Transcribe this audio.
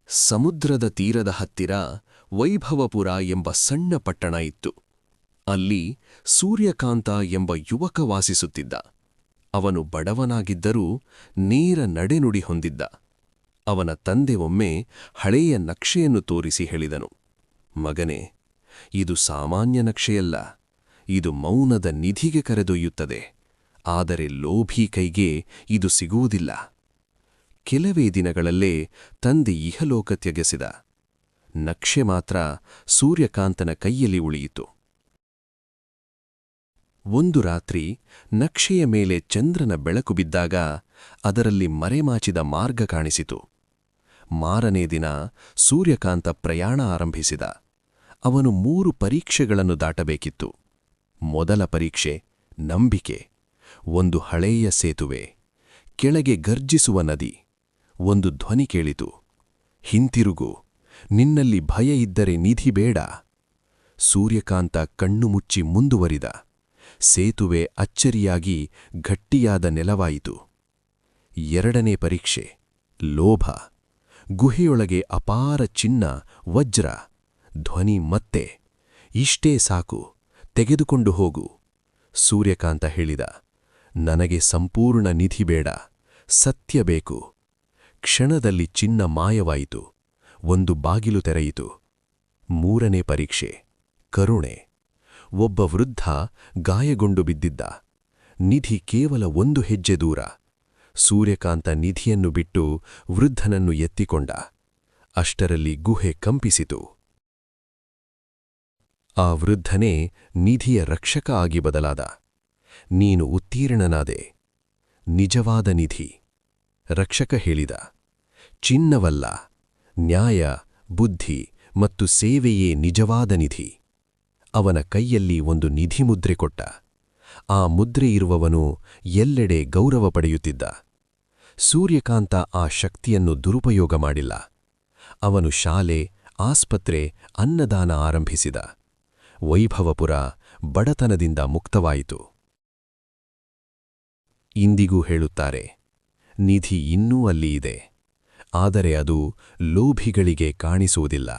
ಸಮುದ್ರದ ತೀರದ ಹತ್ತಿರ ವೈಭವಪುರ ಎಂಬ ಸಣ್ಣ ಪಟ್ಟಣ ಇತ್ತು. ಅಲ್ಲಿ ಸೂರ್ಯಕಾಂತ ಎಂಬ ಯುವಕ ವಾಸಿಸುತ್ತಿದ್ದ. ಅವನು ಬಡವನಾಗಿದ್ದರೂ ನೇರ ನಡೆನುಡಿ ಹೊಂದಿದ್ದ. ಅವನ ತಂದೆ ಒಮ್ಮೆ ಹಳೆಯ ನಕ್ಷೆಯನ್ನು ತೋರಿಸಿ ಹೇಳಿದನು, ಮಗನೇ, ಇದು ಸಾಮಾನ್ಯ ನಕ್ಷೆಯಲ್ಲ, ಇದು ಮೌನದ ನಿಧಿಗೆ ಕರೆದೊಯ್ಯುತ್ತದೆ. ಆದರೆ ಲೋಭಿ ಕೈಗೆ ಇದು ಸಿಗುವುದಿಲ್ಲ. ಕೆಲವೇ ದಿನಗಳಲ್ಲೇ ತಂದೆ ಇಹಲೋಕ ತ್ಯಜಿಸಿದ. ನಕ್ಷೆ ಮಾತ್ರ ಸೂರ್ಯಕಾಂತನ ಕೈಯಲ್ಲಿ ಉಳಿಯಿತು. ಒಂದು ರಾತ್ರಿ ನಕ್ಷೆಯ ಮೇಲೆ ಚಂದ್ರನ ಬೆಳಕು ಬಿದ್ದಾಗ ಅದರಲ್ಲಿ ಮರೆಮಾಚಿದ ಮಾರ್ಗ ಕಾಣಿಸಿತು. ಮಾರನೇ ದಿನ ಸೂರ್ಯಕಾಂತ ಪ್ರಯಾಣ ಆರಂಭಿಸಿದ. ಅವನು 3 ಪರೀಕ್ಷೆಗಳನ್ನು ದಾಟಬೇಕಿತ್ತು. ಮೊದಲ ಪರೀಕ್ಷೆ ನಂಬಿಕೆ. ಒಂದು ಹಳೆಯ ಸೇತುವೆ, ಕೆಳಗೆ ಗರ್ಜಿಸುವ ನದಿ. ಒಂದು ಧ್ವನಿ ಕೇಳಿತು, ಹಿಂತಿರುಗು, ನಿನ್ನಲ್ಲಿ ಭಯ ಇದ್ದರೆ ನಿಧಿ ಬೇಡ. ಸೂರ್ಯಕಾಂತ ಕಣ್ಣು ಮುಚ್ಚಿ ಮುಂದುವರಿದ. ಸೇತುವೆ ಅಚ್ಚರಿಯಾಗಿ ಗಟ್ಟಿಯಾದ ನೆಲವಾಯಿತು. ಎರಡನೇ ಪರೀಕ್ಷೆ ಲೋಭ. ಗುಹೆಯೊಳಗೆ ಅಪಾರ ಚಿನ್ನ, ವಜ್ರ. ಧ್ವನಿ ಮತ್ತೆ, ಇಷ್ಟೇ ಸಾಕು, ತೆಗೆದುಕೊಂಡು ಹೋಗು. ಸೂರ್ಯಕಾಂತ ಹೇಳಿದ, ನನಗೆ ಸಂಪೂರ್ಣ ನಿಧಿ ಬೇಡ, ಸತ್ಯ ಬೇಕು. ಕ್ಷಣದಲ್ಲಿ ಚಿನ್ನ ಮಾಯವಾಯಿತು. ಒಂದು ಬಾಗಿಲು ತೆರೆಯಿತು. ಮೂರನೇ ಪರೀಕ್ಷೆ ಕರುಣೆ. ಒಬ್ಬ ವೃದ್ಧ ಗಾಯಗೊಂಡು ಬಿದ್ದಿದ್ದ. ನಿಧಿ ಕೇವಲ 1 ಹೆಜ್ಜೆ ದೂರ. ಸೂರ್ಯಕಾಂತ ನಿಧಿಯನ್ನು ಬಿಟ್ಟು ವೃದ್ಧನನ್ನು ಎತ್ತಿಕೊಂಡ. ಅಷ್ಟರಲ್ಲಿ ಗುಹೆ ಕಂಪಿಸಿತು. ಆ ವೃದ್ಧನೇ ನಿಧಿಯ ರಕ್ಷಕ ಆಗಿ ಬದಲಾದ. ನೀನು ಉತ್ತೀರ್ಣನಾದೆ. ನಿಜವಾದ ನಿಧಿ. ರಕ್ಷಕ ಹೇಳಿದ, ಚಿನ್ನವಲ್ಲ, ನ್ಯಾಯ, ಬುದ್ಧಿ ಮತ್ತು ಸೇವೆಯೇ ನಿಜವಾದ ನಿಧಿ. ಅವನ ಕೈಯಲ್ಲಿ ಒಂದು ನಿಧಿ ಮುದ್ರೆ ಕೊಟ್ಟ. ಆ ಮುದ್ರೆ ಇರುವವನು ಎಲ್ಲೆಡೆ ಗೌರವ ಪಡೆಯುತ್ತಿದ್ದ. ಸೂರ್ಯಕಾಂತ ಆ ಶಕ್ತಿಯನ್ನು ದುರುಪಯೋಗ ಮಾಡಿಲ್ಲ. ಅವನು ಶಾಲೆ, ಆಸ್ಪತ್ರೆ, ಅನ್ನದಾನ ಆರಂಭಿಸಿದ. ವೈಭವಪುರ ಬಡತನದಿಂದ ಮುಕ್ತವಾಯಿತು. ಇಂದಿಗೂ ಹೇಳುತ್ತಾರೆ, ನಿಧಿ ಇನ್ನೂ ಅಲ್ಲಿ ಇದೆ, ಆದರೆ ಅದು ಲೋಭಿಗಳಿಗೆ ಕಾಣಿಸುವುದಿಲ್ಲ.